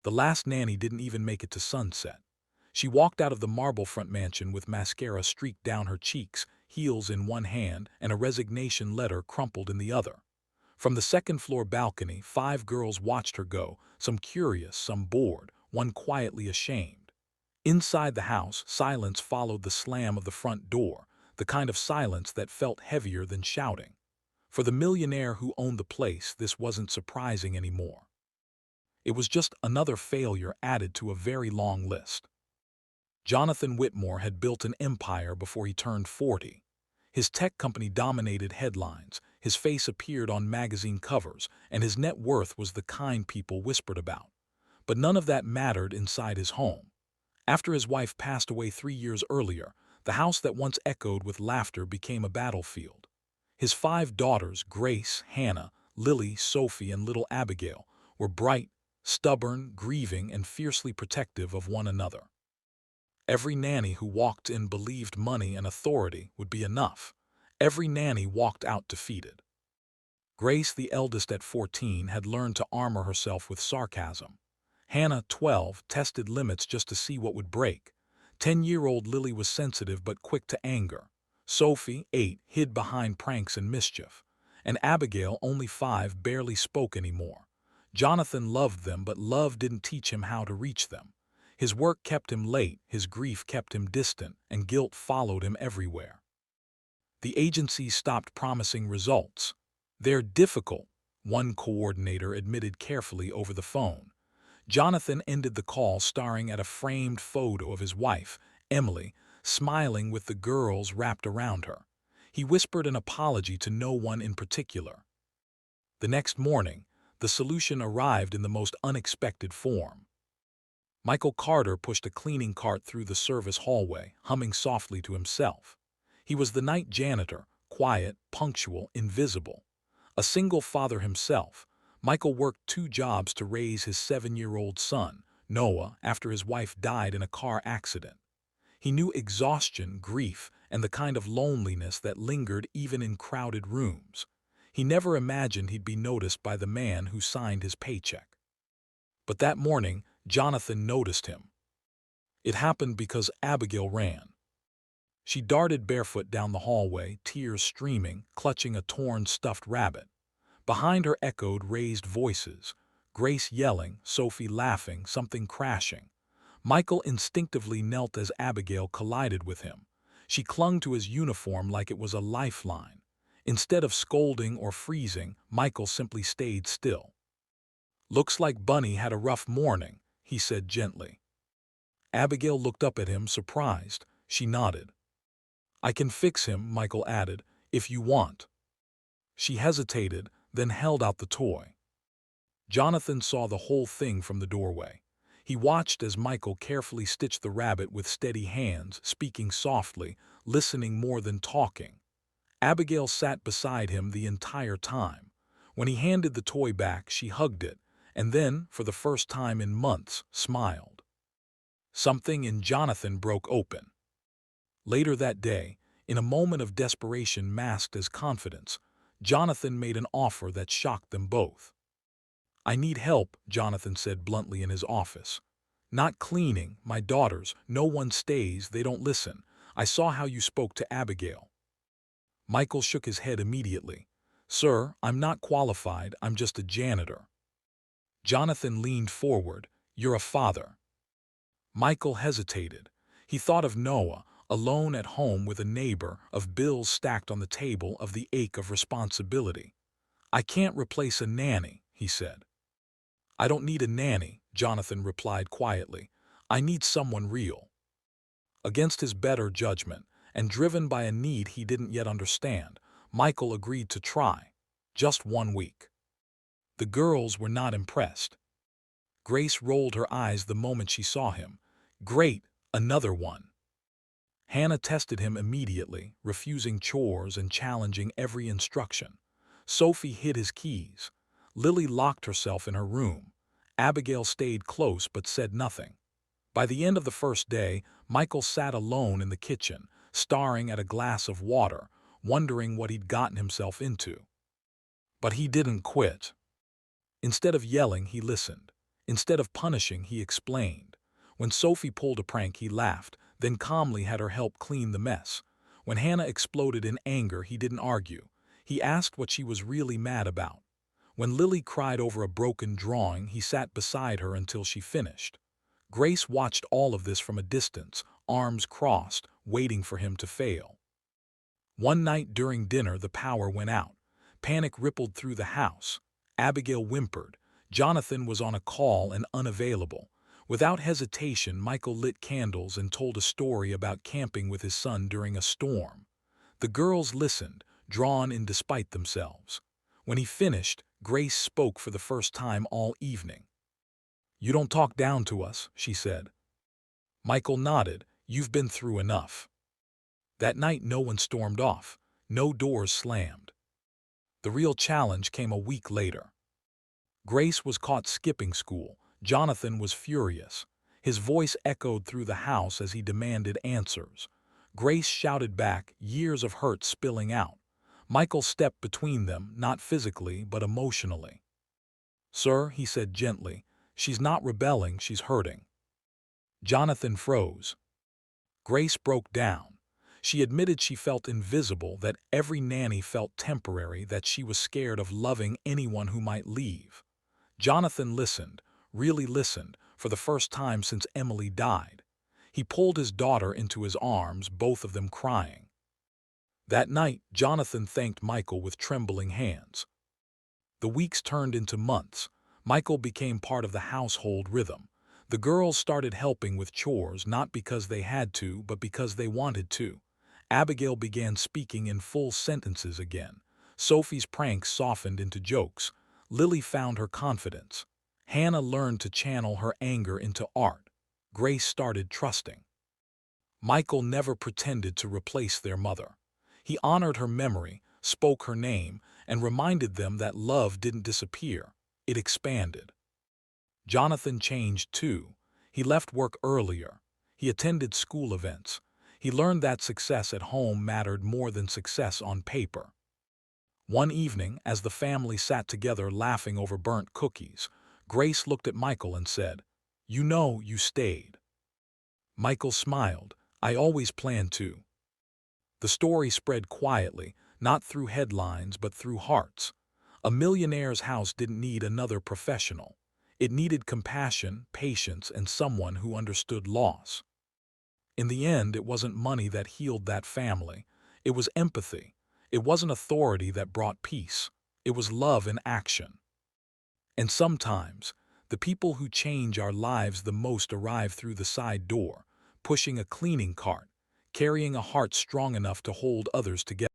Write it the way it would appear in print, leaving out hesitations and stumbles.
The last nanny didn't even make it to sunset. She walked out of the marble-front mansion with mascara streaked down her cheeks, heels in one hand, and a resignation letter crumpled in the other. From the second-floor balcony, 5 girls watched her go, some curious, some bored, one quietly ashamed. Inside the house, silence followed the slam of the front door, the kind of silence that felt heavier than shouting. For the millionaire who owned the place, this wasn't surprising anymore. It was just another failure added to a very long list. Jonathan Whitmore had built an empire before he turned 40. His tech company dominated headlines, his face appeared on magazine covers, and his net worth was the kind people whispered about. But none of that mattered inside his home. After his wife passed away 3 years earlier, the house that once echoed with laughter became a battlefield. His 5 daughters, Grace, Hannah, Lily, Sophie, and little Abigail, were bright, stubborn, grieving, and fiercely protective of one another. Every nanny who walked in believed money and authority would be enough. Every nanny walked out defeated. Grace, the eldest at 14, had learned to armor herself with sarcasm. Hannah, 12, tested limits just to see what would break. 10-year-old Lily was sensitive but quick to anger. Sophie, 8, hid behind pranks and mischief. And Abigail, only 5, barely spoke anymore. Jonathan loved them, but love didn't teach him how to reach them. His work kept him late, his grief kept him distant, and guilt followed him everywhere. The agencies stopped promising results. "They're difficult," one coordinator admitted carefully over the phone. Jonathan ended the call staring at a framed photo of his wife, Emily, smiling with the girls wrapped around her. He whispered an apology to no one in particular. The next morning, the solution arrived in the most unexpected form. Michael Carter pushed a cleaning cart through the service hallway, humming softly to himself. He was the night janitor, quiet, punctual, invisible. A single father himself, Michael worked 2 jobs to raise his 7-year-old son, Noah, after his wife died in a car accident. He knew exhaustion, grief, and the kind of loneliness that lingered even in crowded rooms. He never imagined he'd be noticed by the man who signed his paycheck. But that morning, Jonathan noticed him. It happened because Abigail ran. She darted barefoot down the hallway, tears streaming, clutching a torn stuffed rabbit. Behind her echoed raised voices, Grace yelling, Sophie laughing, something crashing. Michael instinctively knelt as Abigail collided with him. She clung to his uniform like it was a lifeline. Instead of scolding or freezing, Michael simply stayed still. "Looks like Bunny had a rough morning," he said gently. Abigail looked up at him, surprised. She nodded. "I can fix him," Michael added, "if you want." She hesitated, then held out the toy. Jonathan saw the whole thing from the doorway. He watched as Michael carefully stitched the rabbit with steady hands, speaking softly, listening more than talking. Abigail sat beside him the entire time. When he handed the toy back, she hugged it, and then, for the first time in months, smiled. Something in Jonathan broke open. Later that day, in a moment of desperation masked as confidence, Jonathan made an offer that shocked them both. "I need help," Jonathan said bluntly in his office. "Not cleaning, my daughters, no one stays, they don't listen. I saw how you spoke to Abigail." Michael shook his head immediately. "Sir, I'm not qualified, I'm just a janitor." Jonathan leaned forward. "You're a father." Michael hesitated. He thought of Noah, alone at home with a neighbor, of bills stacked on the table, of the ache of responsibility. "I can't replace a nanny," he said. "I don't need a nanny," Jonathan replied quietly. "I need someone real." Against his better judgment, and driven by a need he didn't yet understand, Michael agreed to try. Just 1 week. The girls were not impressed. Grace rolled her eyes the moment she saw him. "Great, another one." Hannah tested him immediately, refusing chores and challenging every instruction. Sophie hid his keys. Lily locked herself in her room. Abigail stayed close but said nothing. By the end of the first day, Michael sat alone in the kitchen, staring at a glass of water, wondering what he'd gotten himself into. But he didn't quit. Instead of yelling, he listened. Instead of punishing, he explained. When Sophie pulled a prank, he laughed, then calmly had her help clean the mess. When Hannah exploded in anger, he didn't argue. He asked what she was really mad about. When Lily cried over a broken drawing, he sat beside her until she finished. Grace watched all of this from a distance, arms crossed, waiting for him to fail. One night during dinner, the power went out. Panic rippled through the house. Abigail whimpered. Jonathan was on a call and unavailable. Without hesitation, Michael lit candles and told a story about camping with his son during a storm. The girls listened, drawn in despite themselves. When he finished, Grace spoke for the first time all evening. "You don't talk down to us," she said. Michael nodded. "You've been through enough." That night no one stormed off. No doors slammed. The real challenge came a week later. Grace was caught skipping school. Jonathan was furious. His voice echoed through the house as he demanded answers. Grace shouted back, years of hurt spilling out. Michael stepped between them, not physically, but emotionally. "Sir," he said gently, "she's not rebelling, she's hurting." Jonathan froze. Grace broke down. She admitted she felt invisible, that every nanny felt temporary, that she was scared of loving anyone who might leave. Jonathan listened, really listened, for the first time since Emily died. He pulled his daughter into his arms, both of them crying. That night, Jonathan thanked Michael with trembling hands. The weeks turned into months. Michael became part of the household rhythm. The girls started helping with chores, not because they had to, but because they wanted to. Abigail began speaking in full sentences again. Sophie's pranks softened into jokes. Lily found her confidence. Hannah learned to channel her anger into art. Grace started trusting. Michael never pretended to replace their mother. He honored her memory, spoke her name, and reminded them that love didn't disappear, it expanded. Jonathan changed too. He left work earlier. He attended school events. He learned that success at home mattered more than success on paper. One evening, as the family sat together laughing over burnt cookies, Grace looked at Michael and said, "You know you stayed." Michael smiled. "I always planned to." The story spread quietly, not through headlines but through hearts. A millionaire's house didn't need another professional. It needed compassion, patience, and someone who understood loss. In the end, it wasn't money that healed that family. It was empathy. It wasn't authority that brought peace. It was love in action. And sometimes, the people who change our lives the most arrive through the side door, pushing a cleaning cart, carrying a heart strong enough to hold others together.